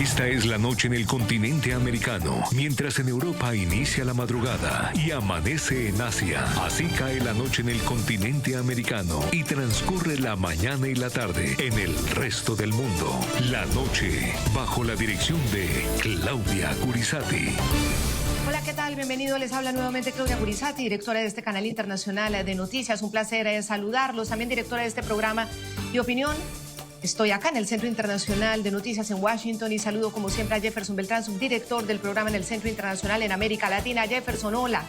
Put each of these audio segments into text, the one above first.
Esta es la noche en el continente americano, mientras en Europa inicia la madrugada y amanece en Asia. Así cae la noche en el continente americano y transcurre la mañana y la tarde en el resto del mundo. La noche, bajo la dirección de Claudia Curisati. Hola, ¿qué tal? Bienvenido. Les habla nuevamente Claudia Curisati, directora de este canal internacional de noticias. Un placer saludarlos. También directora de este programa de opinión. Estoy acá en el Centro Internacional de Noticias en Washington y saludo como siempre a Jefferson Beltrán, subdirector del programa en el Centro Internacional en América Latina. Jefferson, hola.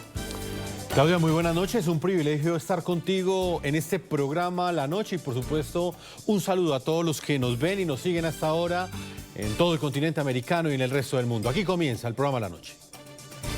Claudia, muy buenas noches. Un privilegio estar contigo en este programa La Noche y por supuesto un saludo a todos los que nos ven y nos siguen hasta ahora en todo el continente americano y en el resto del mundo. Aquí comienza el programa La Noche.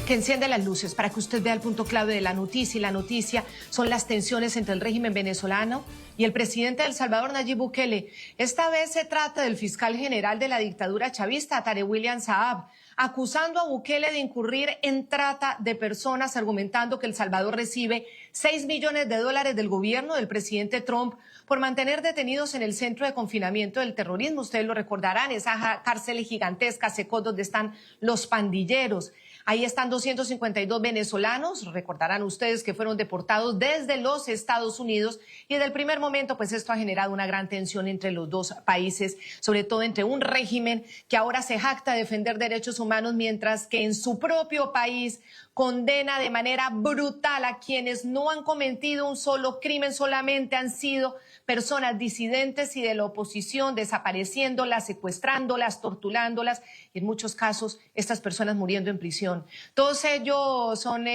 Que enciende las luces para que usted vea el punto clave de la noticia, y la noticia son las tensiones entre el régimen venezolano y el presidente de El Salvador, Nayib Bukele. Esta vez se trata del fiscal general de la dictadura chavista, Tarek William Saab, acusando a Bukele de incurrir en trata de personas, argumentando que El Salvador recibe $6 millones del gobierno del presidente Trump por mantener detenidos en el centro de confinamiento del terrorismo. Ustedes lo recordarán, esa cárcel gigantesca, Secot, donde están los pandilleros. Ahí están 252 venezolanos, recordarán ustedes que fueron deportados desde los Estados Unidos y desde el primer momento pues esto ha generado una gran tensión entre los dos países, sobre todo entre un régimen que ahora se jacta de defender derechos humanos mientras que en su propio país condena de manera brutal a quienes no han cometido un solo crimen, solamente han sido personas disidentes y de la oposición, desapareciéndolas, secuestrándolas, torturándolas y en muchos casos estas personas muriendo en prisión. Todos ellos son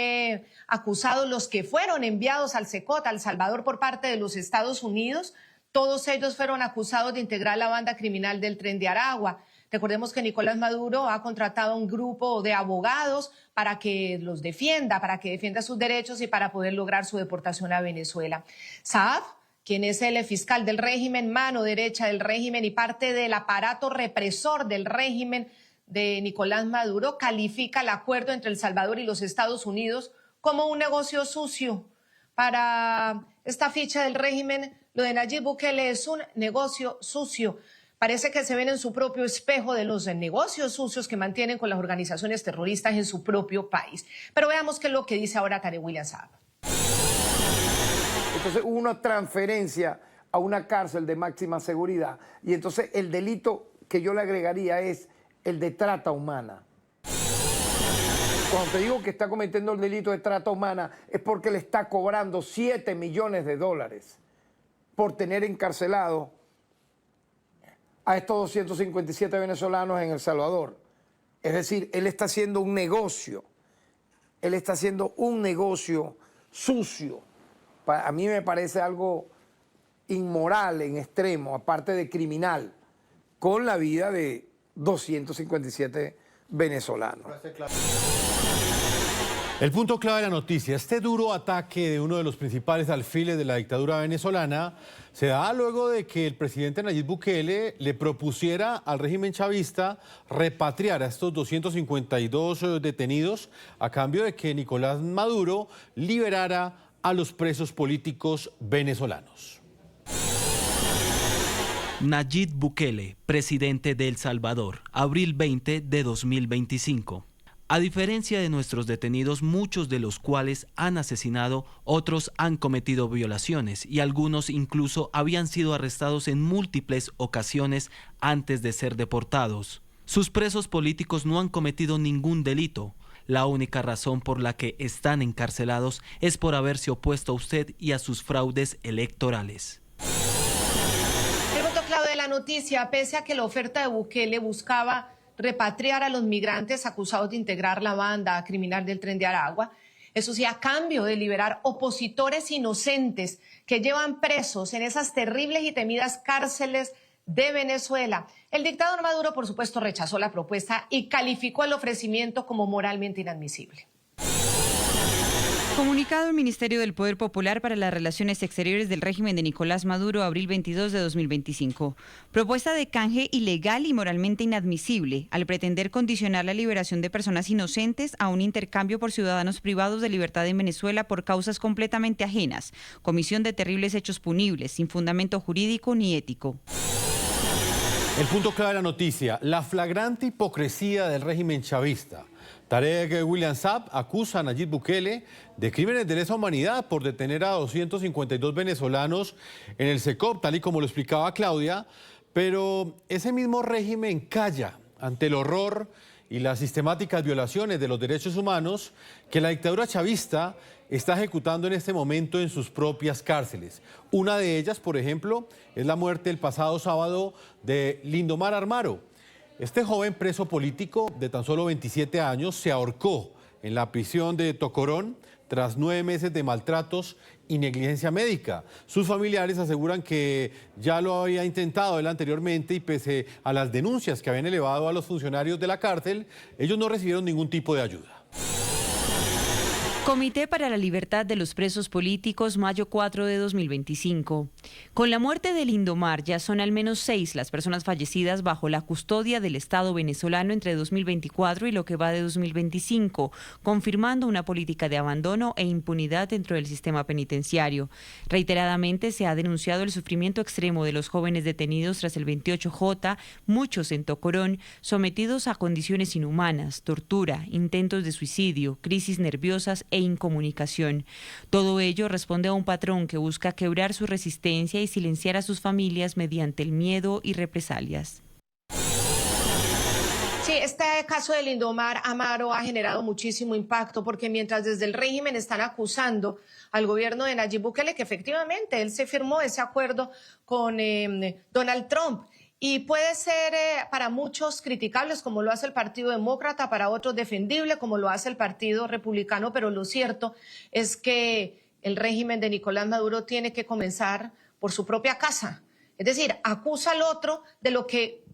acusados, los que fueron enviados al Secot, a El Salvador por parte de los Estados Unidos, todos ellos fueron acusados de integrar la banda criminal del Tren de Aragua. Recordemos que Nicolás Maduro ha contratado a un grupo de abogados para que los defienda, para que defienda sus derechos y para poder lograr su deportación a Venezuela. Saab, quien es el fiscal del régimen, mano derecha del régimen y parte del aparato represor del régimen de Nicolás Maduro, califica el acuerdo entre El Salvador y los Estados Unidos como un negocio sucio. Para esta ficha del régimen, lo de Nayib Bukele es un negocio sucio. Parece que se ven en su propio espejo de los negocios sucios que mantienen con las organizaciones terroristas en su propio país. Pero veamos qué es lo que dice ahora Tarek William Saab. Entonces hubo una transferencia a una cárcel de máxima seguridad y entonces el delito que yo le agregaría es el de trata humana. Cuando te digo que está cometiendo el delito de trata humana es porque le está cobrando $7 millones por tener encarcelado a estos 257 venezolanos en El Salvador. Es decir, él está haciendo un negocio. Él está haciendo un negocio sucio. A mí me parece algo inmoral en extremo, aparte de criminal, con la vida de 257 venezolanos. El punto clave de la noticia, este duro ataque de uno de los principales alfiles de la dictadura venezolana se da luego de que el presidente Nayib Bukele le propusiera al régimen chavista repatriar a estos 252 detenidos a cambio de que Nicolás Maduro liberara a los presos políticos venezolanos. Nayib Bukele, presidente de El Salvador, abril 20 de 2025. A diferencia de nuestros detenidos, muchos de los cuales han asesinado, otros han cometido violaciones y algunos incluso habían sido arrestados en múltiples ocasiones antes de ser deportados. Sus presos políticos no han cometido ningún delito. La única razón por la que están encarcelados es por haberse opuesto a usted y a sus fraudes electorales. El punto clave de la noticia, pese a que la oferta de Bukele buscaba repatriar a los migrantes acusados de integrar la banda criminal del Tren de Aragua, eso sí, a cambio de liberar opositores inocentes que llevan presos en esas terribles y temidas cárceles de Venezuela. El dictador Maduro, por supuesto, rechazó la propuesta y calificó el ofrecimiento como moralmente inadmisible. Comunicado del Ministerio del Poder Popular para las Relaciones Exteriores del régimen de Nicolás Maduro, abril 22 de 2025. Propuesta de canje ilegal y moralmente inadmisible al pretender condicionar la liberación de personas inocentes a un intercambio por ciudadanos privados de libertad en Venezuela por causas completamente ajenas, comisión de terribles hechos punibles, sin fundamento jurídico ni ético. El punto clave de la noticia, la flagrante hipocresía del régimen chavista. Tarek William Saab acusa a Nayib Bukele de crímenes de lesa humanidad por detener a 252 venezolanos en el SECOP, tal y como lo explicaba Claudia, pero ese mismo régimen calla ante el horror y las sistemáticas violaciones de los derechos humanos que la dictadura chavista está ejecutando en este momento en sus propias cárceles. Una de ellas, por ejemplo, es la muerte el pasado sábado de Lindomar Armaro. Este joven preso político de tan solo 27 años se ahorcó en la prisión de Tocorón tras 9 meses de maltratos y negligencia médica. Sus familiares aseguran que ya lo había intentado él anteriormente y pese a las denuncias que habían elevado a los funcionarios de la cárcel, ellos no recibieron ningún tipo de ayuda. Comité para la Libertad de los Presos Políticos, mayo 4 de 2025. Con la muerte de Lindomar, ya son al menos 6 las personas fallecidas bajo la custodia del Estado venezolano entre 2024 y lo que va de 2025, confirmando una política de abandono e impunidad dentro del sistema penitenciario. Reiteradamente se ha denunciado el sufrimiento extremo de los jóvenes detenidos tras el 28J, muchos en Tocorón, sometidos a condiciones inhumanas, tortura, intentos de suicidio, crisis nerviosas e incomunicación. Todo ello responde a un patrón que busca quebrar su resistencia y silenciar a sus familias mediante el miedo y represalias. Sí, este caso de Lindomar Armaro ha generado muchísimo impacto porque mientras desde el régimen están acusando al gobierno de Nayib Bukele que efectivamente él se firmó ese acuerdo con Donald Trump. Y puede ser para muchos criticables, como lo hace el Partido Demócrata, para otros defendible, como lo hace el Partido Republicano, pero lo cierto es que el régimen de Nicolás Maduro tiene que comenzar por su propia casa. Es decir, acusa al otro de lo que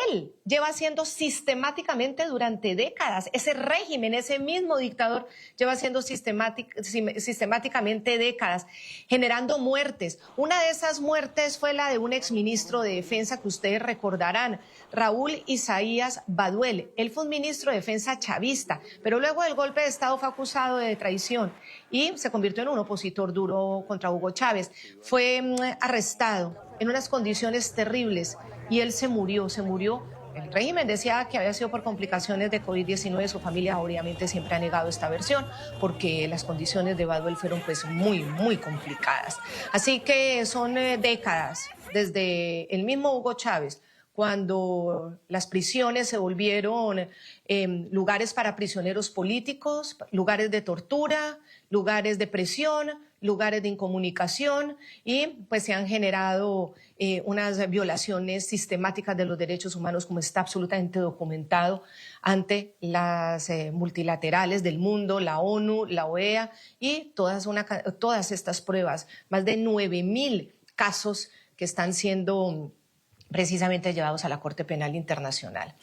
él lleva haciendo sistemáticamente durante décadas. Ese régimen, ese mismo dictador lleva haciendo sistemáticamente décadas, generando muertes. Una de esas muertes fue la de un exministro de Defensa que ustedes recordarán, Raúl Isaías Baduel. Él fue un ministro de Defensa chavista, pero luego del golpe de Estado fue acusado de traición y se convirtió en un opositor duro contra Hugo Chávez. Fue arrestado en unas condiciones terribles y él se murió. El régimen decía que había sido por complicaciones de COVID-19. Su familia obviamente siempre ha negado esta versión porque las condiciones de Baduel fueron pues muy complicadas. Así que son décadas desde el mismo Hugo Chávez, cuando las prisiones se volvieron lugares para prisioneros políticos, lugares de tortura, lugares de presión, lugares de incomunicación y pues se han generado unas violaciones sistemáticas de los derechos humanos como está absolutamente documentado ante las multilaterales del mundo, la ONU, la OEA y todas estas pruebas, más de 9.000 casos que están siendo precisamente llevados a la Corte Penal Internacional.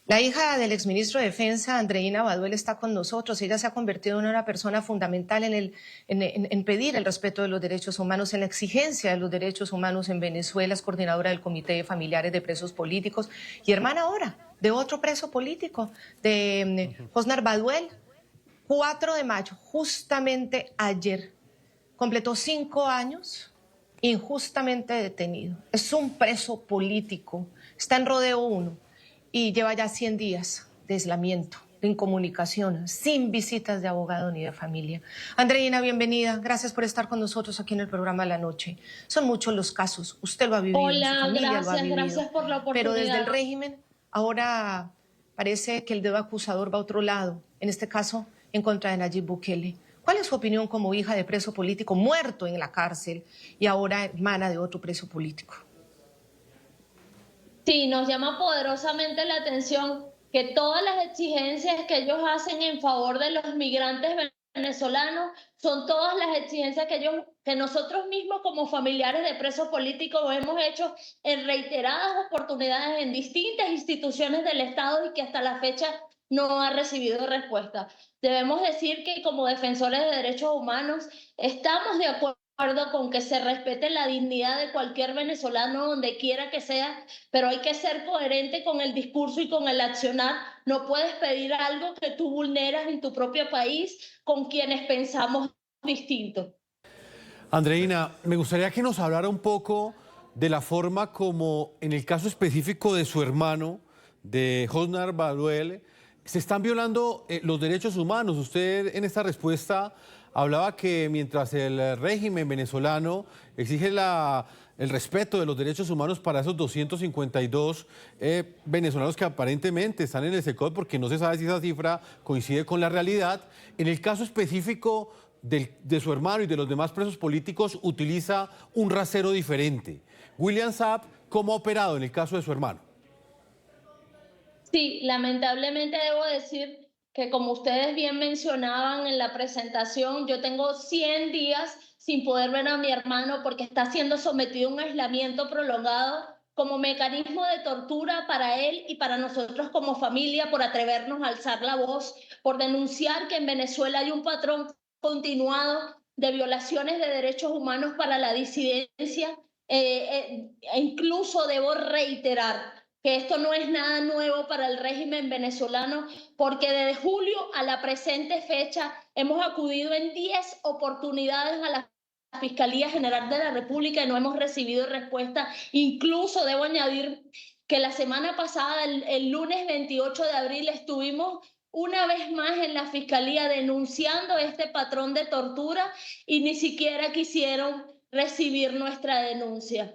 La hija del exministro de Defensa, Andreina Baduel, está con nosotros. Ella se ha convertido en una persona fundamental en pedir el respeto de los derechos humanos, en la exigencia de los derechos humanos en Venezuela. Es coordinadora del Comité de Familiares de Presos Políticos y hermana ahora de otro preso político, de Josnar Baduel. 4 de mayo, justamente ayer, completó 5 años injustamente detenido. Es un preso político, está en Rodeo 1. Y lleva ya 100 días de aislamiento, de incomunicación, sin visitas de abogado ni de familia. Andreina, bienvenida. Gracias por estar con nosotros aquí en el programa de la noche. Son muchos los casos. Usted lo ha vivido, Hola, su familia gracias, lo ha vivido. gracias por la oportunidad. Pero desde el régimen, ahora parece que el dedo acusador va a otro lado. En este caso, en contra de Nayib Bukele. ¿Cuál es su opinión como hija de preso político muerto en la cárcel y ahora hermana de otro preso político? Sí, nos llama poderosamente la atención que todas las exigencias que ellos hacen en favor de los migrantes venezolanos son todas las exigencias que nosotros mismos como familiares de presos políticos hemos hecho en reiteradas oportunidades en distintas instituciones del Estado y que hasta la fecha no ha recibido respuesta. Debemos decir que como defensores de derechos humanos estamos de acuerdo con que se respete la dignidad de cualquier venezolano donde quiera que sea, pero hay que ser coherente con el discurso y con el accionar. No puedes pedir algo que tú vulneras en tu propio país con quienes pensamos distinto. Andreina, me gustaría que nos hablara un poco de la forma como, en el caso específico de su hermano, de Hosnar Baduel, se están violando los derechos humanos. Usted en esta respuesta hablaba que mientras el régimen venezolano exige el respeto de los derechos humanos para esos 252 venezolanos que aparentemente están en el SECOT, porque no se sabe si esa cifra coincide con la realidad, en el caso específico de su hermano y de los demás presos políticos utiliza un rasero diferente. William Saab, ¿cómo ha operado en el caso de su hermano? Sí, lamentablemente debo decir que, como ustedes bien mencionaban en la presentación, yo tengo 100 días sin poder ver a mi hermano porque está siendo sometido a un aislamiento prolongado como mecanismo de tortura para él y para nosotros como familia, por atrevernos a alzar la voz, por denunciar que en Venezuela hay un patrón continuado de violaciones de derechos humanos para la disidencia. Incluso debo reiterar que esto no es nada nuevo para el régimen venezolano, porque desde julio a la presente fecha hemos acudido en 10 oportunidades a la Fiscalía General de la República y no hemos recibido respuesta. Incluso debo añadir que la semana pasada, el lunes 28 de abril, estuvimos una vez más en la Fiscalía denunciando este patrón de tortura y ni siquiera quisieron recibir nuestra denuncia.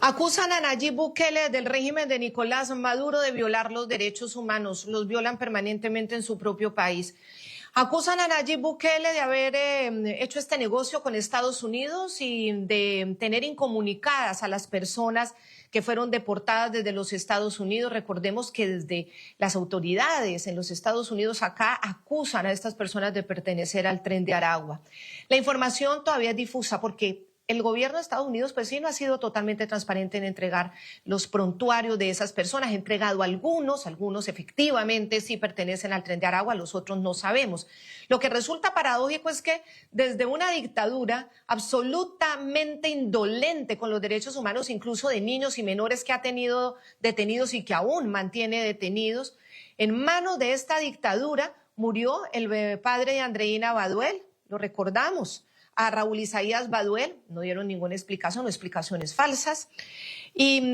Acusan a Nayib Bukele del régimen de Nicolás Maduro de violar los derechos humanos. Los violan permanentemente en su propio país. Acusan a Nayib Bukele de haber hecho este negocio con Estados Unidos y de tener incomunicadas a las personas que fueron deportadas desde los Estados Unidos. Recordemos que desde las autoridades en los Estados Unidos acá acusan a estas personas de pertenecer al Tren de Aragua. La información todavía es difusa porque el gobierno de Estados Unidos, pues sí, no ha sido totalmente transparente en entregar los prontuarios de esas personas. Ha entregado algunos efectivamente sí pertenecen al Tren de Aragua, los otros no sabemos. Lo que resulta paradójico es que desde una dictadura absolutamente indolente con los derechos humanos, incluso de niños y menores que ha tenido detenidos y que aún mantiene detenidos, en manos de esta dictadura murió el padre de Andreina Baduel, lo recordamos. A Raúl Isaías Baduel no dieron ninguna explicación o explicaciones falsas. Y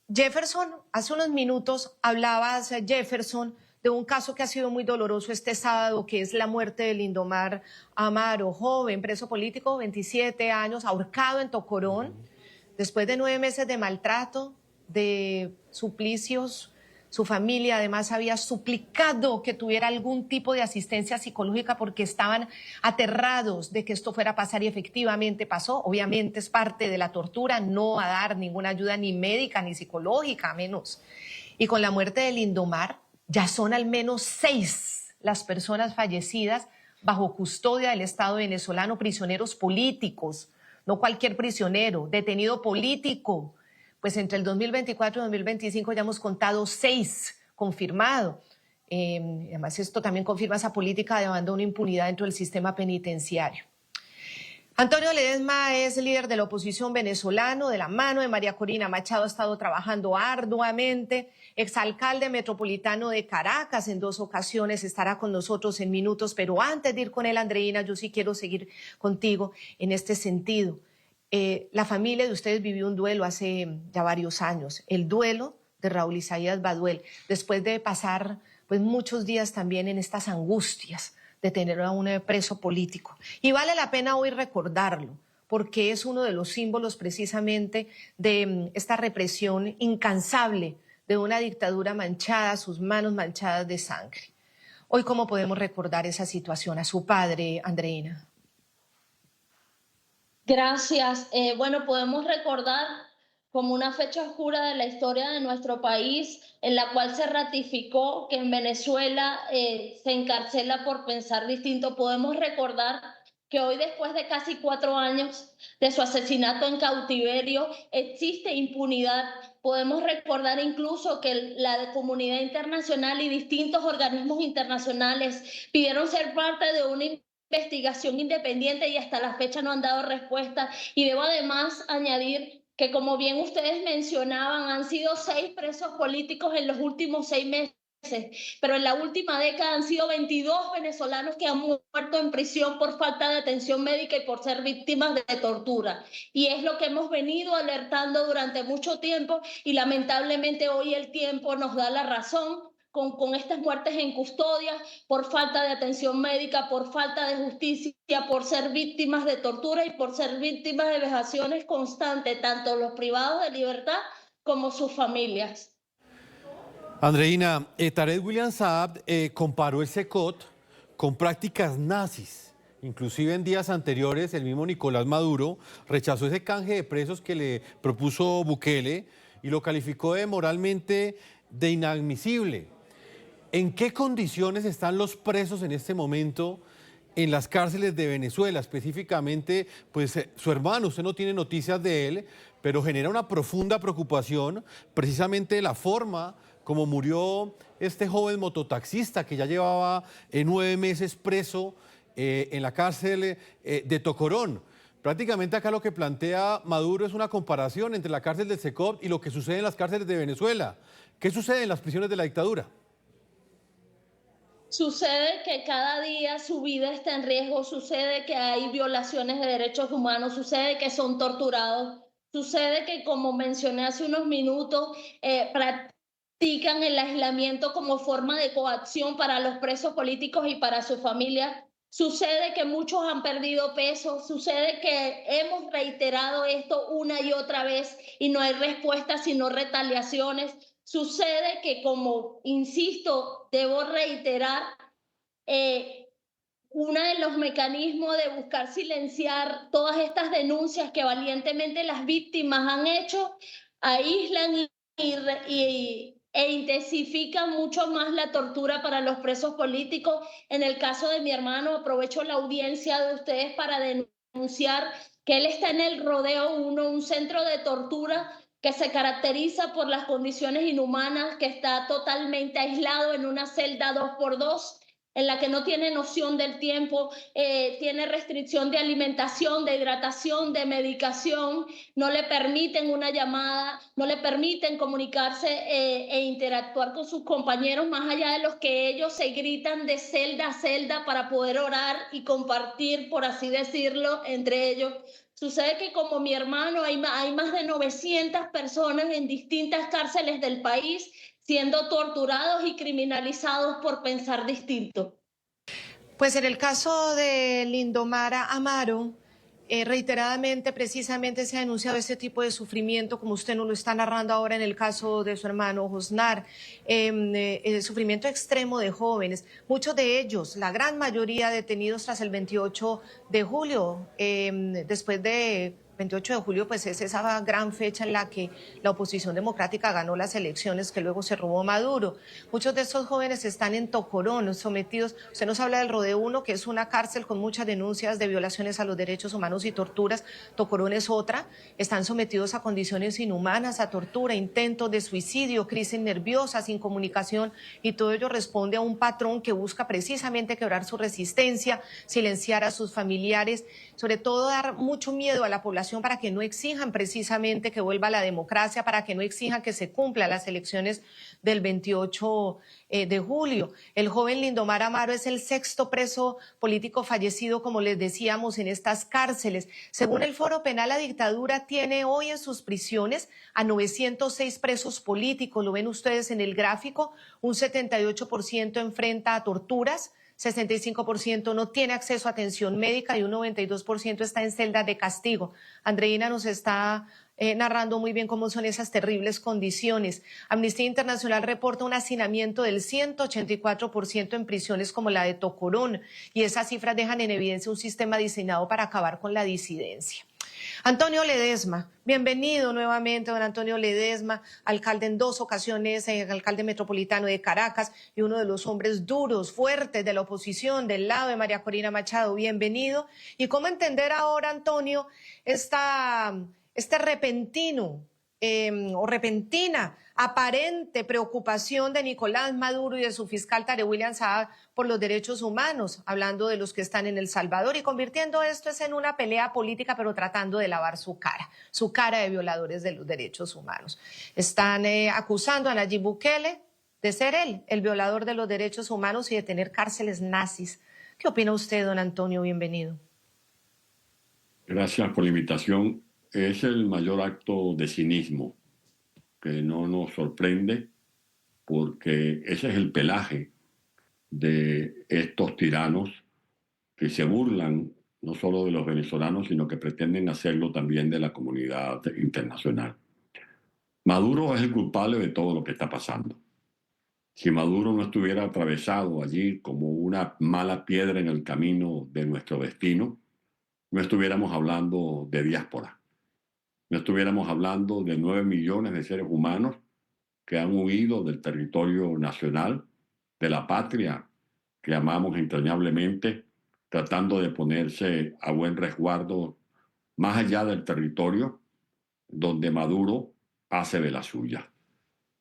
Jefferson, hace unos minutos hablabas, Jefferson, de un caso que ha sido muy doloroso este sábado, que es la muerte de Lindomar Amaro, joven, preso político, 27 años, ahorcado en Tocorón, después de 9 meses de maltrato, de suplicios. Su familia además había suplicado que tuviera algún tipo de asistencia psicológica porque estaban aterrados de que esto fuera a pasar y efectivamente pasó. Obviamente es parte de la tortura no a dar ninguna ayuda ni médica ni psicológica, menos. Y con la muerte de Lindomar ya son al menos 6 las personas fallecidas bajo custodia del Estado venezolano, prisioneros políticos, no cualquier prisionero, detenido político. Pues entre el 2024 y 2025 ya hemos contado 6 confirmados. Además, esto también confirma esa política de abandono e impunidad dentro del sistema penitenciario. Antonio Ledesma es líder de la oposición venezolano, de la mano de María Corina Machado ha estado trabajando arduamente. Exalcalde metropolitano de Caracas en 2 ocasiones, estará con nosotros en minutos, pero antes de ir con él, Andreina, yo sí quiero seguir contigo en este sentido. La familia de ustedes vivió un duelo hace ya varios años, el duelo de Raúl Isaías Baduel, después de pasar pues muchos días también en estas angustias de tener a un preso político. Y vale la pena hoy recordarlo, porque es uno de los símbolos precisamente de esta represión incansable de una dictadura manchada, sus manos manchadas de sangre. Hoy, ¿cómo podemos recordar esa situación a su padre, Andreina? Gracias. Bueno, podemos recordar como una fecha oscura de la historia de nuestro país, en la cual se ratificó que en Venezuela se encarcela por pensar distinto. Podemos recordar que hoy, después de casi 4 años de su asesinato en cautiverio, existe impunidad. Podemos recordar incluso que la comunidad internacional y distintos organismos internacionales pidieron ser parte de una investigación independiente y hasta la fecha no han dado respuesta. Y debo además añadir que, como bien ustedes mencionaban, han sido 6 presos políticos en los últimos 6 meses pero en la última década han sido 22 venezolanos que han muerto en prisión por falta de atención médica y por ser víctimas de tortura. Y es lo que hemos venido alertando durante mucho tiempo y lamentablemente hoy el tiempo nos da la razón con estas muertes en custodia por falta de atención médica, por falta de justicia, por ser víctimas de tortura y por ser víctimas de vejaciones constantes, tanto los privados de libertad como sus familias. Andreina, Tarek William Saab comparó el SECOT con prácticas nazis. Inclusive en días anteriores el mismo Nicolás Maduro rechazó ese canje de presos que le propuso Bukele y lo calificó de moralmente de inadmisible. ¿En qué condiciones están los presos en este momento en las cárceles de Venezuela? Específicamente, pues su hermano, usted no tiene noticias de él, pero genera una profunda preocupación precisamente la forma como murió este joven mototaxista que ya llevaba 9 meses preso en la cárcel de Tocorón. Prácticamente acá lo que plantea Maduro es una comparación entre la cárcel del SECOT y lo que sucede en las cárceles de Venezuela. ¿Qué sucede en las prisiones de la dictadura? Sucede que cada día su vida está en riesgo, sucede que hay violaciones de derechos humanos, sucede que son torturados, sucede que, como mencioné hace unos minutos, practican el aislamiento como forma de coacción para los presos políticos y para su familia. Sucede que muchos han perdido peso, sucede que hemos reiterado esto una y otra vez y no hay respuesta sino retaliaciones. Sucede que, como insisto, debo reiterar, uno de los mecanismos de buscar silenciar todas estas denuncias que valientemente las víctimas han hecho, aíslan e intensifican mucho más la tortura para los presos políticos. En el caso de mi hermano, aprovecho la audiencia de ustedes para denunciar que él está en el Rodeo 1, un centro de tortura que se caracteriza por las condiciones inhumanas, que está totalmente aislado en una celda 2x2, en la que no tiene noción del tiempo, tiene restricción de alimentación, de hidratación, de medicación, no le permiten una llamada, no le permiten comunicarse e interactuar con sus compañeros, más allá de los que ellos se gritan de celda a celda para poder orar y compartir, por así decirlo, entre ellos. Sucede que, como mi hermano, hay más de 900 personas en distintas cárceles del país siendo torturados y criminalizados por pensar distinto. Pues en el caso de Lindomara Amaro, reiteradamente, precisamente se ha denunciado este tipo de sufrimiento, como usted nos lo está narrando ahora en el caso de su hermano Josnar, el sufrimiento extremo de jóvenes, muchos de ellos, la gran mayoría detenidos tras el 28 de julio, después de 28 de julio, pues es esa gran fecha en la que la oposición democrática ganó las elecciones que luego se robó Maduro. Muchos de estos jóvenes están en Tocorón, sometidos, usted nos habla del Rodeo 1, que es una cárcel con muchas denuncias de violaciones a los derechos humanos y torturas. Tocorón es otra, están sometidos a condiciones inhumanas, a tortura, intentos de suicidio, crisis nerviosas, incomunicación, y todo ello responde a un patrón que busca precisamente quebrar su resistencia, silenciar a sus familiares, sobre todo dar mucho miedo a la población para que no exijan precisamente que vuelva la democracia, para que no exijan que se cumplan las elecciones del 28 de julio. El joven Lindomar Amaro es el 6º preso político fallecido, como les decíamos, en estas cárceles. Según el Foro Penal, la dictadura tiene hoy en sus prisiones a 906 presos políticos. Lo ven ustedes en el gráfico, un 78% enfrenta a torturas, 65% no tiene acceso a atención médica y un 92% está en celdas de castigo. Andreina nos está narrando muy bien cómo son esas terribles condiciones. Amnistía Internacional reporta un hacinamiento del 184% en prisiones como la de Tocorón, y esas cifras dejan en evidencia un sistema diseñado para acabar con la disidencia. Antonio Ledesma, bienvenido nuevamente, don Antonio Ledesma, alcalde en 2 ocasiones, alcalde metropolitano de Caracas y uno de los hombres duros, fuertes de la oposición, del lado de María Corina Machado, bienvenido. ¿Y cómo entender ahora, Antonio, este repentino o repentina aparente preocupación de Nicolás Maduro y de su fiscal Tarek William Saab por los derechos humanos, hablando de los que están en El Salvador y convirtiendo esto en una pelea política, pero tratando de lavar su cara de violadores de los derechos humanos? Están acusando a Nayib Bukele de ser él el violador de los derechos humanos y de tener cárceles nazis. ¿Qué opina usted, don Antonio? Bienvenido. Gracias por la invitación. Es el mayor acto de cinismo que no nos sorprende, porque ese es el pelaje de estos tiranos que se burlan no solo de los venezolanos, sino que pretenden hacerlo también de la comunidad internacional. Maduro es el culpable de todo lo que está pasando. Si Maduro no estuviera atravesado allí como una mala piedra en el camino de nuestro destino, no estuviéramos hablando de diáspora, no estuviéramos hablando de 9 millones de seres humanos que han huido del territorio nacional, de la patria que amamos entrañablemente, tratando de ponerse a buen resguardo más allá del territorio donde Maduro hace de la suya.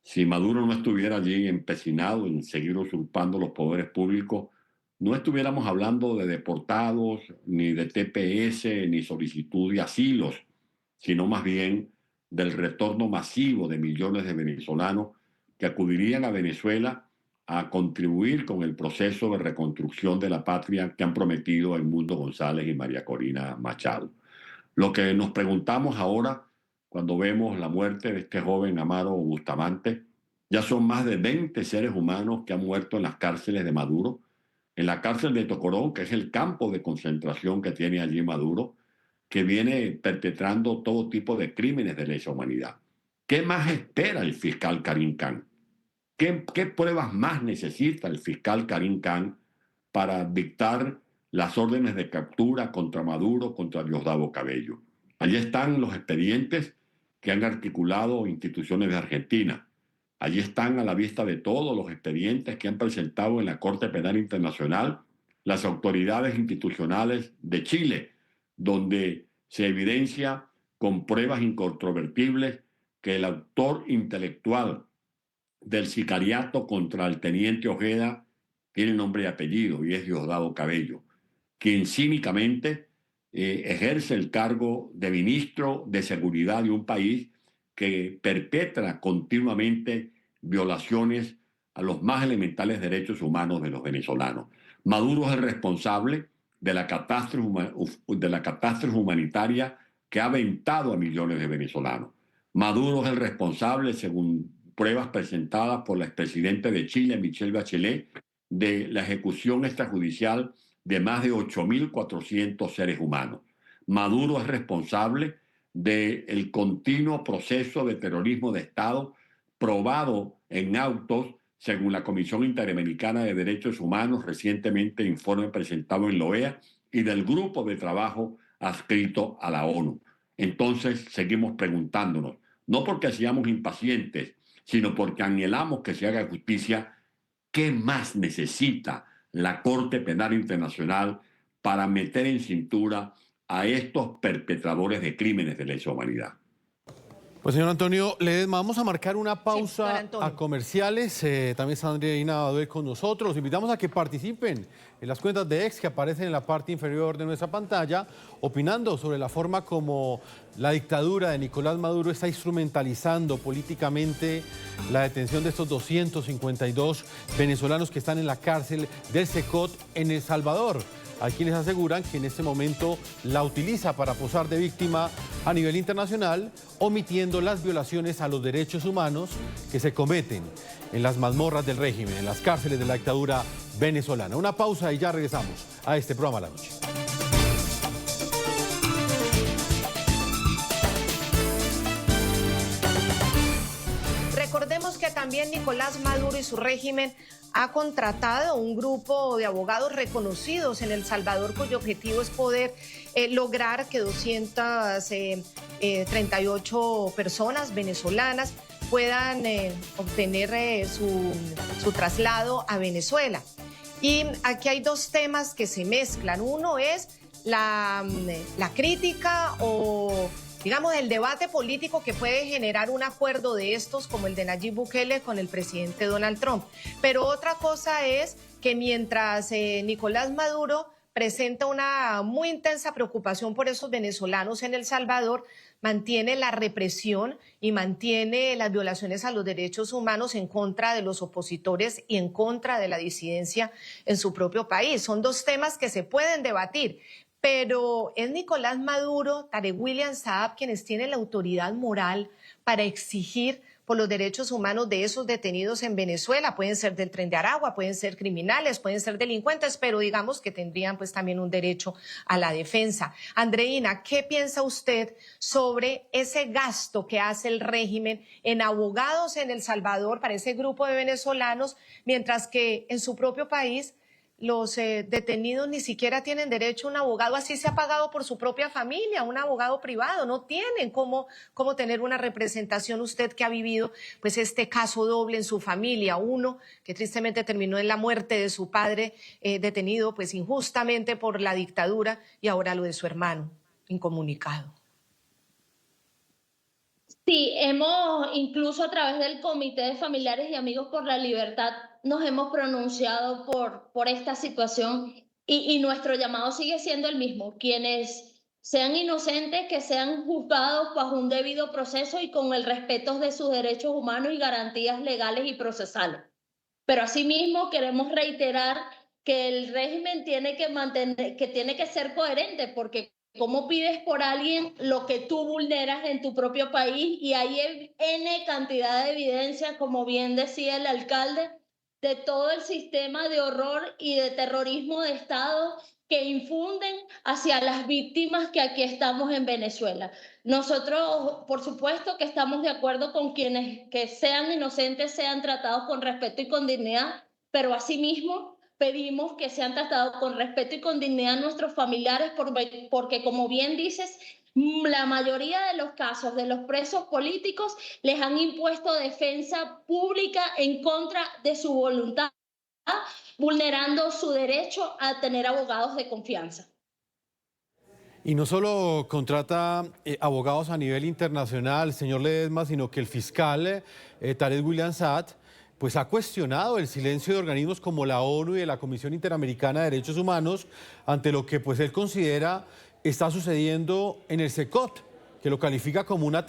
Si Maduro no estuviera allí empecinado en seguir usurpando los poderes públicos, no estuviéramos hablando de deportados, ni de TPS, ni solicitud de asilos, sino más bien del retorno masivo de millones de venezolanos que acudirían a Venezuela a contribuir con el proceso de reconstrucción de la patria que han prometido Edmundo González y María Corina Machado. Lo que nos preguntamos ahora, cuando vemos la muerte de este joven Amaro Bustamante, ya son más de 20 seres humanos que han muerto en las cárceles de Maduro, en la cárcel de Tocorón, que es el campo de concentración que tiene allí Maduro, que viene perpetrando todo tipo de crímenes de lesa humanidad. ¿Qué más espera el fiscal Karim Khan? ¿Qué pruebas más necesita el fiscal Karim Khan para dictar las órdenes de captura contra Maduro, contra Diosdado Cabello? Allí están los expedientes que han articulado instituciones de Argentina. Allí están a la vista de todos los expedientes que han presentado en la Corte Penal Internacional las autoridades institucionales de Chile, donde se evidencia con pruebas incontrovertibles que el autor intelectual del sicariato contra el teniente Ojeda tiene nombre y apellido y es Diosdado Cabello, quien cínicamente ejerce el cargo de ministro de seguridad de un país que perpetra continuamente violaciones a los más elementales derechos humanos de los venezolanos. Maduro es el responsable de la catástrofe humanitaria que ha aventado a millones de venezolanos. Maduro es el responsable, según pruebas presentadas por la expresidenta de Chile, Michelle Bachelet, de la ejecución extrajudicial de más de 8.400 seres humanos. Maduro es responsable del continuo proceso de terrorismo de Estado probado en autos, según la Comisión Interamericana de Derechos Humanos, recientemente informe presentado en la OEA, y del grupo de trabajo adscrito a la ONU. Entonces seguimos preguntándonos, no porque seamos impacientes, sino porque anhelamos que se haga justicia, ¿qué más necesita la Corte Penal Internacional para meter en cintura a estos perpetradores de crímenes de lesa humanidad? Pues señor Antonio Ledesma, vamos a marcar una pausa Sí, a comerciales. También está Andreina Baduel con nosotros. Los invitamos a que participen en las cuentas de X que aparecen en la parte inferior de nuestra pantalla, opinando sobre la forma como la dictadura de Nicolás Maduro está instrumentalizando políticamente la detención de estos 252 venezolanos que están en la cárcel del Secot en El Salvador. Hay quienes aseguran que en este momento la utiliza para posar de víctima a nivel internacional, omitiendo las violaciones a los derechos humanos que se cometen en las mazmorras del régimen, en las cárceles de la dictadura venezolana. Una pausa y ya regresamos a este programa La Noche. Recordemos que también Nicolás Maduro y su régimen ha contratado un grupo de abogados reconocidos en El Salvador cuyo objetivo es poder lograr que 238 personas venezolanas puedan obtener su traslado a Venezuela. Y aquí hay dos temas que se mezclan. Uno es la crítica o, digamos, el debate político que puede generar un acuerdo de estos, como el de Nayib Bukele con el presidente Donald Trump. Pero otra cosa es que mientras Nicolás Maduro presenta una muy intensa preocupación por esos venezolanos en El Salvador, mantiene la represión y mantiene las violaciones a los derechos humanos en contra de los opositores y en contra de la disidencia en su propio país. Son dos temas que se pueden debatir, pero es Nicolás Maduro, Tarek William Saab, quienes tienen la autoridad moral para exigir por los derechos humanos de esos detenidos en Venezuela. Pueden ser del Tren de Aragua, pueden ser criminales, pueden ser delincuentes, pero digamos que tendrían pues también un derecho a la defensa. Andreina, ¿qué piensa usted sobre ese gasto que hace el régimen en abogados en El Salvador para ese grupo de venezolanos, mientras que en su propio país los detenidos ni siquiera tienen derecho a un abogado, así se ha pagado por su propia familia, un abogado privado, no tienen cómo tener una representación? Usted que ha vivido pues este caso doble en su familia, uno que tristemente terminó en la muerte de su padre detenido pues injustamente por la dictadura, y ahora lo de su hermano incomunicado. Sí, incluso a través del Comité de Familiares y Amigos por la Libertad, nos hemos pronunciado por esta situación y nuestro llamado sigue siendo el mismo. Quienes sean inocentes, que sean juzgados bajo un debido proceso y con el respeto de sus derechos humanos y garantías legales y procesales. Pero asimismo queremos reiterar que el régimen tiene que ser coherente, porque ¿cómo pides por alguien lo que tú vulneras en tu propio país? Y hay N cantidad de evidencia, como bien decía el alcalde, de todo el sistema de horror y de terrorismo de Estado que infunden hacia las víctimas que aquí estamos en Venezuela. Nosotros, por supuesto, que estamos de acuerdo con quienes que sean inocentes sean tratados con respeto y con dignidad, pero asimismo pedimos que sean tratados con respeto y con dignidad nuestros familiares, porque como bien dices, la mayoría de los casos de los presos políticos les han impuesto defensa pública en contra de su voluntad, vulnerando su derecho a tener abogados de confianza. Y no solo contrata abogados a nivel internacional, señor Ledesma, sino que el fiscal Tarek William Saab pues ha cuestionado el silencio de organismos como la ONU y de la Comisión Interamericana de Derechos Humanos ante lo que pues él considera está sucediendo en el CECOT, que lo califica como una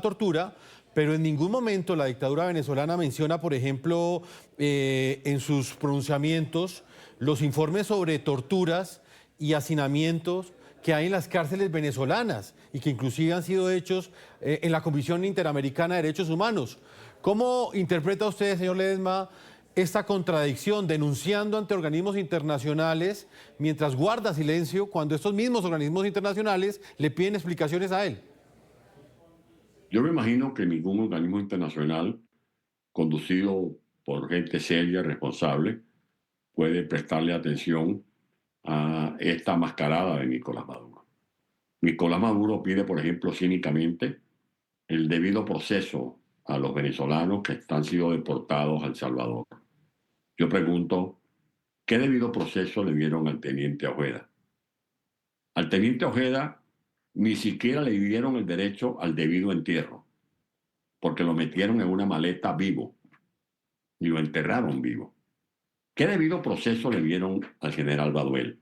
tortura, pero en ningún momento la dictadura venezolana menciona, por ejemplo, en sus pronunciamientos, los informes sobre torturas y hacinamientos que hay en las cárceles venezolanas y que inclusive han sido hechos en la Comisión Interamericana de Derechos Humanos. ¿Cómo interpreta usted, señor Ledesma, esta contradicción, denunciando ante organismos internacionales mientras guarda silencio cuando estos mismos organismos internacionales le piden explicaciones a él? Yo me imagino que ningún organismo internacional conducido por gente seria, responsable, puede prestarle atención a esta mascarada de Nicolás Maduro. Nicolás Maduro pide, por ejemplo, cínicamente el debido proceso a los venezolanos que han sido deportados a El Salvador. Yo pregunto, ¿qué debido proceso le dieron al teniente Ojeda? Al teniente Ojeda ni siquiera le dieron el derecho al debido entierro, porque lo metieron en una maleta vivo y lo enterraron vivo. ¿Qué debido proceso le dieron al general Baduel?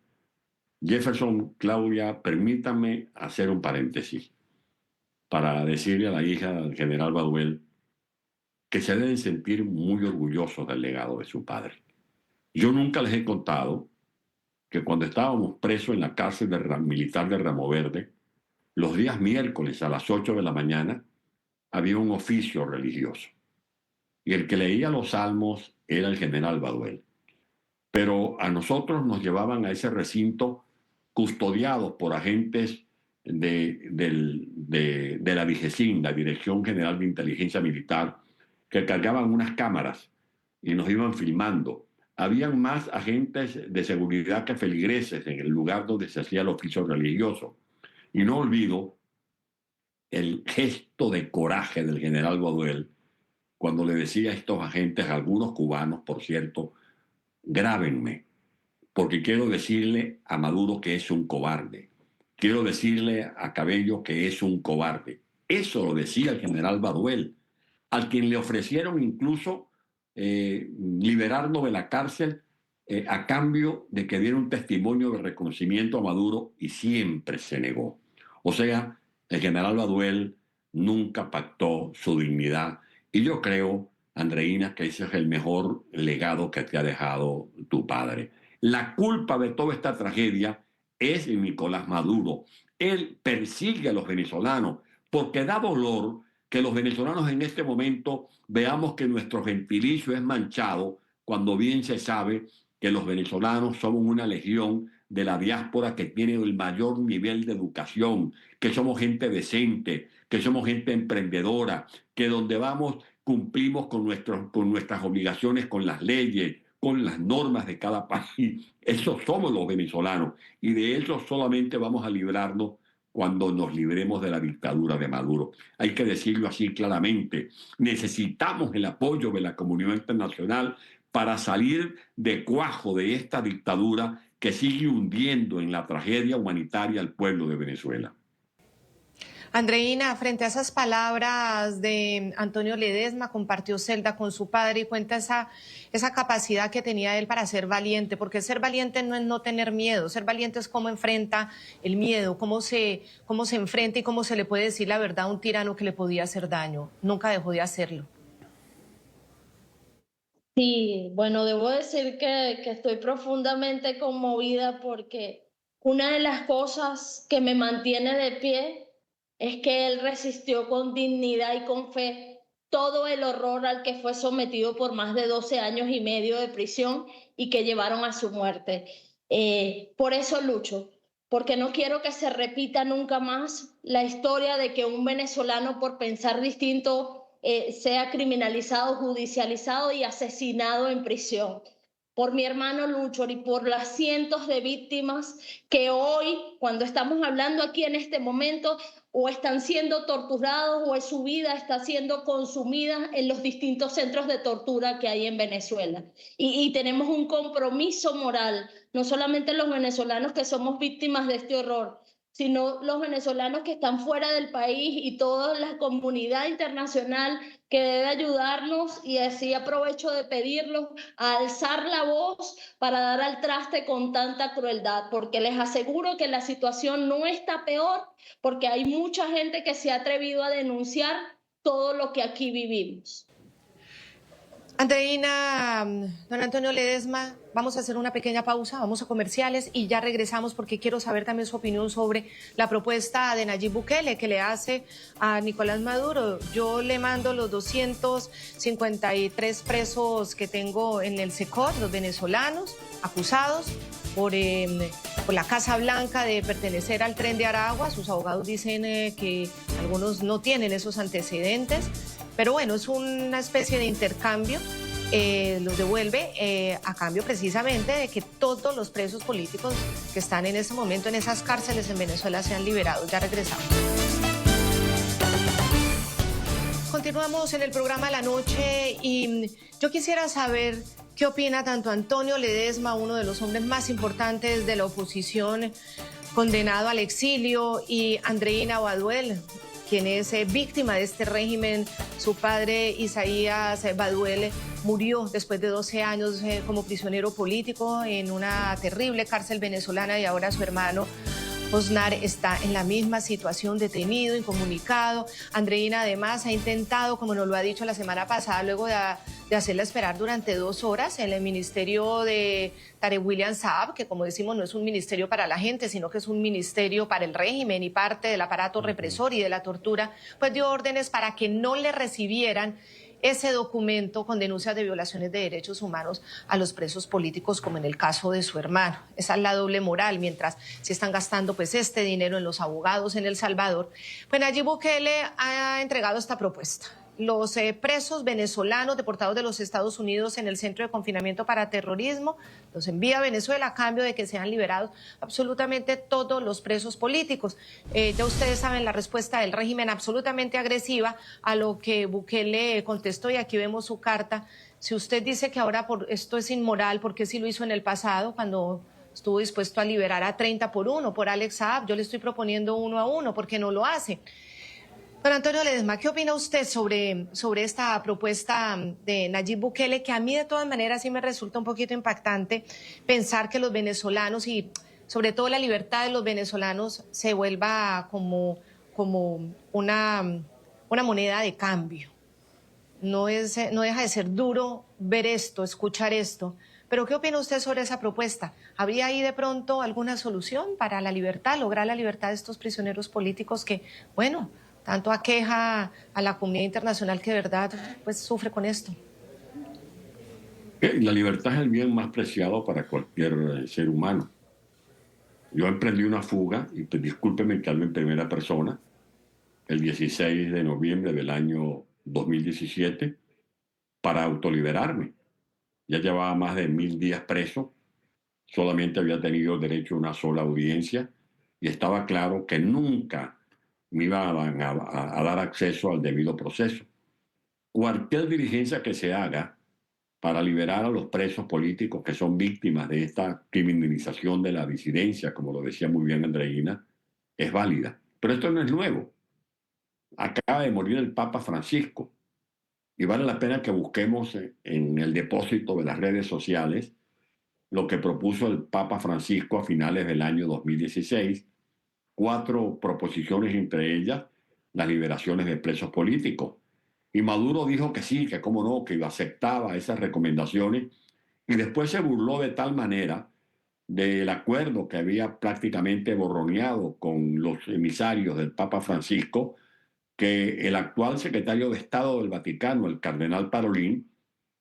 Jefferson, Claudia, permítanme hacer un paréntesis para decirle a la hija del general Baduel que se deben sentir muy orgullosos del legado de su padre. Yo nunca les he contado que cuando estábamos presos en la cárcel militar de Ramo Verde, los días miércoles a las 8 de la mañana había un oficio religioso. Y el que leía los salmos era el general Baduel. Pero a nosotros nos llevaban a ese recinto custodiados por agentes de la DIGESIN, la Dirección General de Inteligencia Militar, que cargaban unas cámaras y nos iban filmando. Habían más agentes de seguridad que feligreses en el lugar donde se hacía el oficio religioso. Y no olvido el gesto de coraje del general Baduel cuando le decía a estos agentes, algunos cubanos, por cierto, grábenme, porque quiero decirle a Maduro que es un cobarde. Quiero decirle a Cabello que es un cobarde. Eso lo decía el general Baduel, al quien le ofrecieron incluso liberarnos de la cárcel a cambio de que diera un testimonio de reconocimiento a Maduro, y siempre se negó. O sea, El general Baduel nunca pactó su dignidad. Y yo creo, Andreina, que ese es el mejor legado que te ha dejado tu padre. La culpa de toda esta tragedia es de Nicolás Maduro. Él persigue a los venezolanos porque da dolor que los venezolanos en este momento veamos que nuestro gentilicio es manchado cuando bien se sabe que los venezolanos somos una legión de la diáspora que tiene el mayor nivel de educación, que somos gente decente, que somos gente emprendedora, que donde vamos cumplimos con nuestras obligaciones, con las leyes, con las normas de cada país. Esos somos los venezolanos y de eso solamente vamos a librarnos cuando nos libremos de la dictadura de Maduro. Hay que decirlo así claramente. Necesitamos el apoyo de la comunidad internacional para salir de cuajo de esta dictadura que sigue hundiendo en la tragedia humanitaria al pueblo de Venezuela. Andreina, frente a esas palabras de Antonio Ledesma, compartió celda con su padre y cuenta esa capacidad que tenía él para ser valiente, porque ser valiente no es no tener miedo, ser valiente es cómo enfrenta el miedo, cómo se enfrenta y cómo se le puede decir la verdad a un tirano que le podía hacer daño. Nunca dejó de hacerlo. Sí, bueno, debo decir que estoy profundamente conmovida porque una de las cosas que me mantiene de pie es que él resistió con dignidad y con fe todo el horror al que fue sometido por más de 12 años y medio de prisión y que llevaron a su muerte. Por eso lucho, porque no quiero que se repita nunca más la historia de que un venezolano por pensar distinto sea criminalizado, judicializado y asesinado en prisión. Por mi hermano Lucho y por las cientos de víctimas que hoy, cuando estamos hablando aquí en este momento, o están siendo torturados o su vida está siendo consumida en los distintos centros de tortura que hay en Venezuela. Y tenemos un compromiso moral, no solamente los venezolanos que somos víctimas de este horror, sino los venezolanos que están fuera del país y toda la comunidad internacional que debe ayudarnos, y así aprovecho de pedirlos a alzar la voz para dar al traste con tanta crueldad, porque les aseguro que la situación no está peor, porque hay mucha gente que se ha atrevido a denunciar todo lo que aquí vivimos. Andreina, don Antonio Ledesma, vamos a hacer una pequeña pausa, vamos a comerciales y ya regresamos porque quiero saber también su opinión sobre la propuesta de Nayib Bukele que le hace a Nicolás Maduro. Yo le mando los 253 presos que tengo en el SECOT, los venezolanos acusados por la Casa Blanca de pertenecer al Tren de Aragua. Sus abogados dicen que algunos no tienen esos antecedentes. Pero bueno, es una especie de intercambio, los devuelve a cambio precisamente de que todos los presos políticos que están en ese momento en esas cárceles en Venezuela sean liberados. Ya regresamos. Continuamos en el programa La Noche y yo quisiera saber qué opina tanto Antonio Ledesma, uno de los hombres más importantes de la oposición, condenado al exilio, y Andreina Baduel, quien es víctima de este régimen. Su padre, Isaías Baduel, murió después de 12 años como prisionero político en una terrible cárcel venezolana, y ahora su hermano Osnar está en la misma situación, detenido, incomunicado. Andreina además ha intentado, como nos lo ha dicho la semana pasada, luego de hacerla esperar durante 2 horas en el ministerio de Tarek William Saab, que como decimos no es un ministerio para la gente, sino que es un ministerio para el régimen y parte del aparato represor y de la tortura, pues dio órdenes para que no le recibieran ese documento con denuncias de violaciones de derechos humanos a los presos políticos, como en el caso de su hermano. Esa es la doble moral, mientras se están gastando pues este dinero en los abogados en El Salvador. Pues Nayib Bukele ha entregado esta propuesta. Los presos venezolanos deportados de los Estados Unidos en el centro de confinamiento para terrorismo los envía a Venezuela a cambio de que sean liberados absolutamente todos los presos políticos. Ya ustedes saben la respuesta del régimen absolutamente agresiva a lo que Bukele contestó, y aquí vemos su carta. Si usted dice que ahora esto es inmoral, ¿por qué si lo hizo en el pasado cuando estuvo dispuesto a liberar a 30 por 1 por Alex Saab? Yo le estoy proponiendo 1 a 1, ¿por qué no lo hace? Don Antonio Ledesma, ¿qué opina usted sobre esta propuesta de Nayib Bukele, que a mí de todas maneras sí me resulta un poquito impactante pensar que los venezolanos y sobre todo la libertad de los venezolanos se vuelva como como una moneda de cambio. No deja de ser duro ver esto, escuchar esto. Pero ¿qué opina usted sobre esa propuesta? ¿Habría ahí de pronto alguna solución para la libertad, lograr la libertad de estos prisioneros políticos que, bueno, tanto aqueja a la comunidad internacional que de verdad pues, sufre con esto? La libertad es el bien más preciado para cualquier ser humano. Yo emprendí una fuga, y pues, discúlpeme que hablo en primera persona, el 16 de noviembre del año 2017, para autoliberarme. Ya llevaba más de 1000 días preso, solamente había tenido derecho a una sola audiencia y estaba claro que nunca me iban a dar acceso al debido proceso. Cualquier diligencia que se haga para liberar a los presos políticos que son víctimas de esta criminalización de la disidencia, como lo decía muy bien Andreina, es válida. Pero esto no es nuevo. Acaba de morir el Papa Francisco y vale la pena que busquemos en el depósito de las redes sociales lo que propuso el Papa Francisco a finales del año 2016, 4 proposiciones, entre ellas las liberaciones de presos políticos. Y Maduro dijo que sí, que cómo no, que aceptaba esas recomendaciones y después se burló de tal manera del acuerdo que había prácticamente borroneado con los emisarios del Papa Francisco, que el actual secretario de Estado del Vaticano, el cardenal Parolin,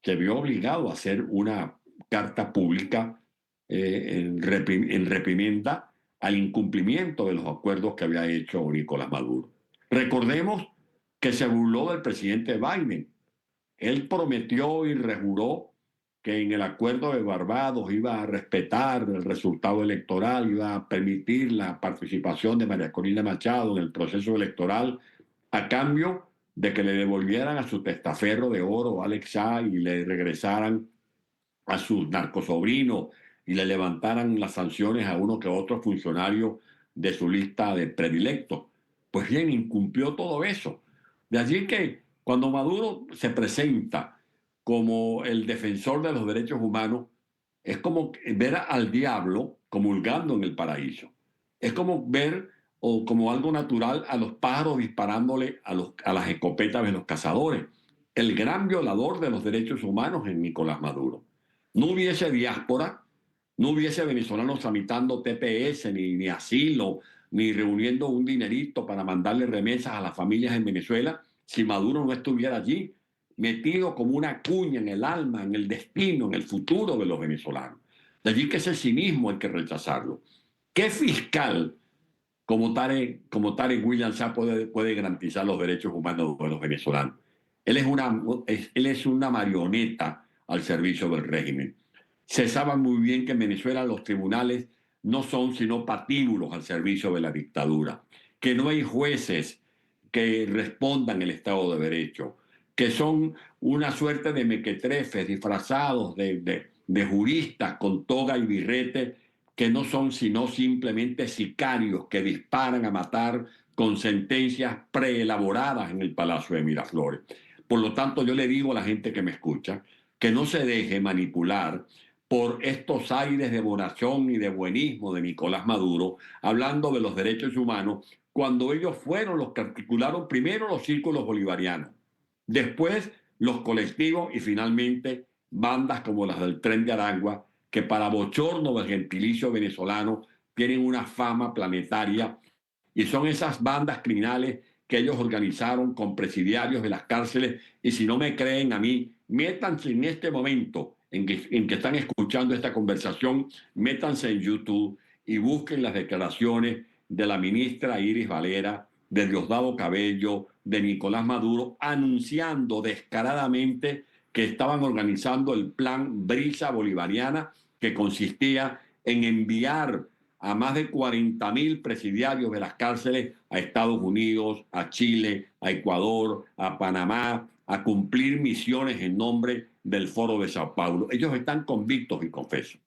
se vio obligado a hacer una carta pública en reprimenda al incumplimiento de los acuerdos que había hecho Nicolás Maduro. Recordemos que se burló del presidente Biden. Él prometió y rejuró que en el acuerdo de Barbados iba a respetar el resultado electoral, iba a permitir la participación de María Corina Machado en el proceso electoral, a cambio de que le devolvieran a su testaferro de oro, Alex Saab, y le regresaran a su narcosobrino y le levantaran las sanciones a uno que otro funcionario de su lista de predilectos. Pues bien, incumplió todo eso. De allí que cuando Maduro se presenta como el defensor de los derechos humanos, es como ver al diablo comulgando en el paraíso. Es como ver, o como algo natural, a los pájaros disparándole a las escopetas de los cazadores. El gran violador de los derechos humanos es Nicolás Maduro. No hubiese diáspora, no hubiese venezolanos tramitando TPS, ni asilo, ni reuniendo un dinerito para mandarle remesas a las familias en Venezuela, si Maduro no estuviera allí, metido como una cuña en el alma, en el destino, en el futuro de los venezolanos. De allí que ese cinismo hay que rechazarlo. ¿Qué fiscal como Tarek William Saab puede garantizar los derechos humanos de los venezolanos? Él es una marioneta al servicio del régimen. Se sabe muy bien que en Venezuela los tribunales no son sino patíbulos al servicio de la dictadura, que no hay jueces que respondan el Estado de Derecho, que son una suerte de mequetrefes disfrazados de juristas con toga y birrete, que no son sino simplemente sicarios que disparan a matar con sentencias preelaboradas en el Palacio de Miraflores. Por lo tanto, yo le digo a la gente que me escucha que no se deje manipular por estos aires de bonachón y de buenismo de Nicolás Maduro, hablando de los derechos humanos, cuando ellos fueron los que articularon primero los círculos bolivarianos, después los colectivos y finalmente bandas como las del Tren de Aragua, que para bochorno del gentilicio venezolano tienen una fama planetaria y son esas bandas criminales que ellos organizaron con presidiarios de las cárceles. Y si no me creen a mí, métanse en este momento en que están escuchando esta conversación, métanse en YouTube y busquen las declaraciones de la ministra Iris Valera, de Diosdado Cabello, de Nicolás Maduro, anunciando descaradamente que estaban organizando el plan Brisa Bolivariana, que consistía en enviar a más de 40.000 presidiarios de las cárceles a Estados Unidos, a Chile, a Ecuador, a Panamá, a cumplir misiones en nombre del Foro de Sao Paulo. Ellos están convictos y confeso.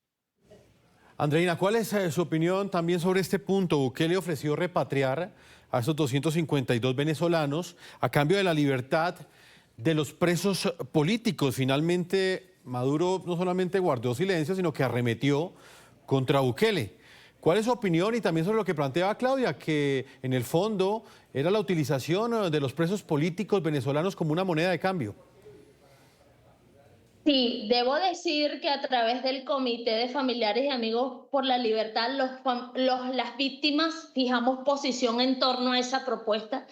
Andreina, ¿cuál es su opinión también sobre este punto? Bukele ofreció repatriar a esos 252 venezolanos a cambio de la libertad de los presos políticos. Finalmente, Maduro no solamente guardó silencio, sino que arremetió contra Bukele. ¿Cuál es su opinión y también sobre lo que planteaba Claudia, que en el fondo era la utilización de los presos políticos venezolanos como una moneda de cambio? Sí, debo decir que a través del Comité de Familiares y Amigos por la Libertad, las víctimas fijamos posición en torno a esa propuesta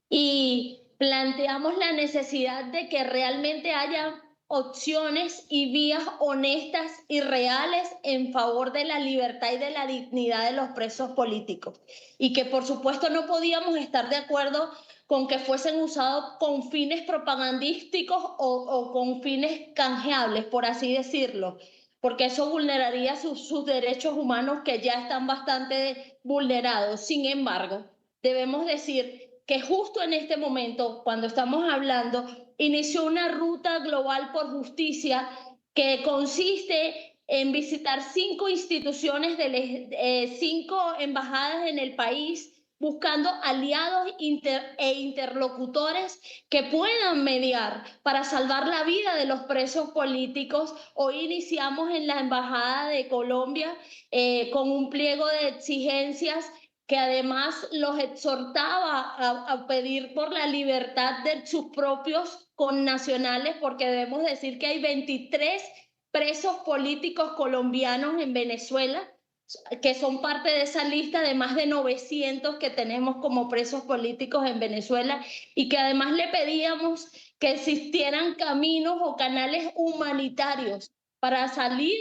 y planteamos la necesidad de que realmente haya opciones y vías honestas y reales en favor de la libertad y de la dignidad de los presos políticos. Y que por supuesto no podíamos estar de acuerdo con que fuesen usados con fines propagandísticos o con fines canjeables, por así decirlo, porque eso vulneraría sus derechos humanos que ya están bastante vulnerados. Sin embargo, debemos decir que justo en este momento, cuando estamos hablando, inició una ruta global por justicia que consiste en visitar 5 instituciones, 5 embajadas en el país, buscando aliados e interlocutores que puedan mediar para salvar la vida de los presos políticos. Hoy iniciamos en la Embajada de Colombia con un pliego de exigencias que además los exhortaba a pedir por la libertad de sus propios connacionales, porque debemos decir que hay 23 presos políticos colombianos en Venezuela, que son parte de esa lista de más de 900 que tenemos como presos políticos en Venezuela, y que además le pedíamos que existieran caminos o canales humanitarios para salir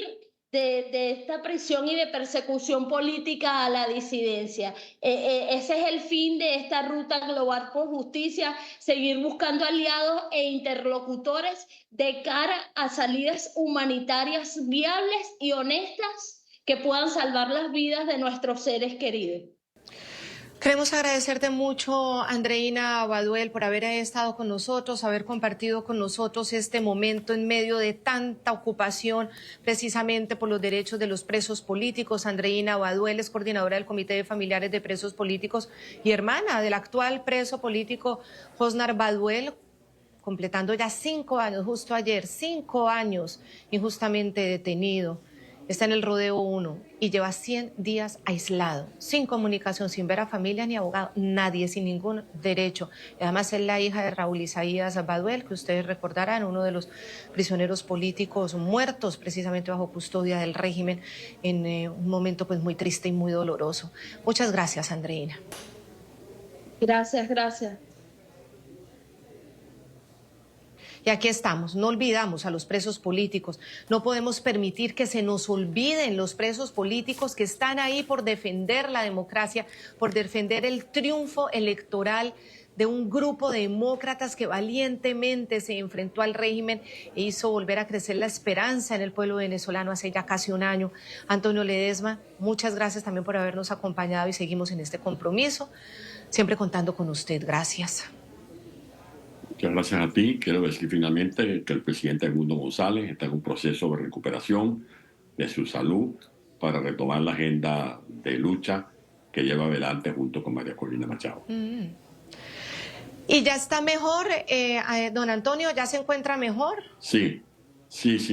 de esta prisión y de persecución política a la disidencia. Ese es el fin de esta ruta global por justicia, seguir buscando aliados e interlocutores de cara a salidas humanitarias viables y honestas que puedan salvar las vidas de nuestros seres queridos. Queremos agradecerte mucho, Andreina Baduel, por haber estado con nosotros, haber compartido con nosotros este momento en medio de tanta ocupación precisamente por los derechos de los presos políticos. Andreina Baduel es coordinadora del Comité de Familiares de Presos Políticos y hermana del actual preso político Hosnar Baduel, completando ya 5 años, justo ayer, 5 años injustamente detenido. Está en el Rodeo 1 y lleva 100 días aislado, sin comunicación, sin ver a familia ni abogado, nadie, sin ningún derecho. Y además es la hija de Raúl Isaías Baduel, que ustedes recordarán, uno de los prisioneros políticos muertos precisamente bajo custodia del régimen en un momento pues muy triste y muy doloroso. Muchas gracias, Andreina. Gracias, gracias. Y aquí estamos, no olvidamos a los presos políticos, no podemos permitir que se nos olviden los presos políticos que están ahí por defender la democracia, por defender el triunfo electoral de un grupo de demócratas que valientemente se enfrentó al régimen e hizo volver a crecer la esperanza en el pueblo venezolano hace ya casi un año. Antonio Ledesma, muchas gracias también por habernos acompañado y seguimos en este compromiso, siempre contando con usted. Gracias. Muchas gracias a ti. Quiero decir finalmente que el presidente Edmundo González está en un proceso de recuperación de su salud para retomar la agenda de lucha que lleva adelante junto con María Corina Machado. ¿Y ya está mejor, don Antonio? ¿Ya se encuentra mejor? Sí,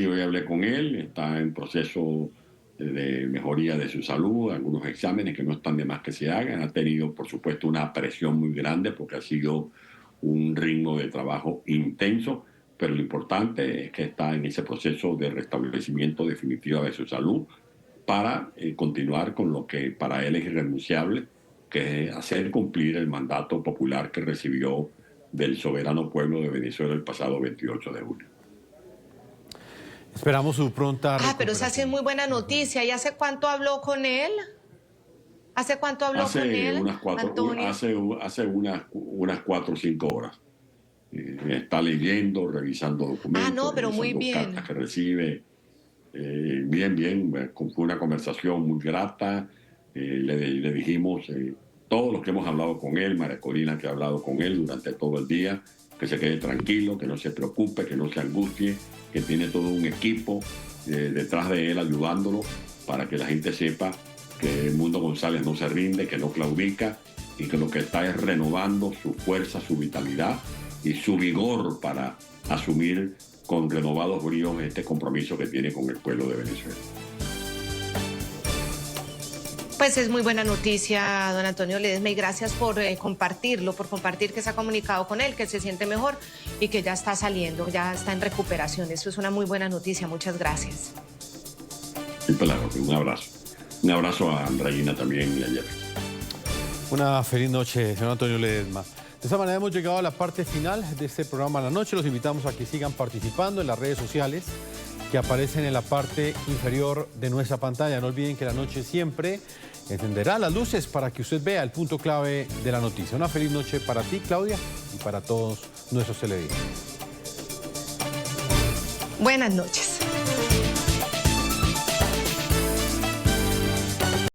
hoy hablé con él, está en proceso de mejoría de su salud, algunos exámenes que no están de más que se hagan. Ha tenido, por supuesto, una presión muy grande porque ha sido un ritmo de trabajo intenso, pero lo importante es que está en ese proceso de restablecimiento definitivo de su salud para continuar con lo que para él es irrenunciable, que es hacer cumplir el mandato popular que recibió del soberano pueblo de Venezuela el pasado 28 de julio. Esperamos su pronta recuperación. Pero esa sí es muy buena noticia. ¿Y hace cuánto habló con él? ¿Hace cuánto habló con él, Antonio? Hace unas 4 o 5 horas. Está leyendo, revisando documentos, pero muy bien. Cartas que recibe. Bien, fue una conversación muy grata. Le dijimos todos los que hemos hablado con él, María Corina que ha hablado con él durante todo el día, que se quede tranquilo, que no se preocupe, que no se angustie, que tiene todo un equipo detrás de él ayudándolo para que la gente sepa que Edmundo González no se rinde, que no claudica y que lo que está es renovando su fuerza, su vitalidad y su vigor para asumir con renovados bríos este compromiso que tiene con el pueblo de Venezuela. Pues Pues es muy buena noticia, don Antonio Ledesma, y gracias por compartirlo, por compartir que se ha comunicado con él, que se siente mejor y que ya está saliendo, ya está en recuperación. Eso es una muy buena noticia. Muchas gracias. Un abrazo. Un abrazo a Andreina también y a Jeff. Una feliz noche, señor Antonio Ledesma. De esta manera hemos llegado a la parte final de este programa La Noche. Los invitamos a que sigan participando en las redes sociales que aparecen en la parte inferior de nuestra pantalla. No olviden que La Noche siempre encenderá las luces para que usted vea el punto clave de la noticia. Una feliz noche para ti, Claudia, y para todos nuestros televidentes. Buenas noches.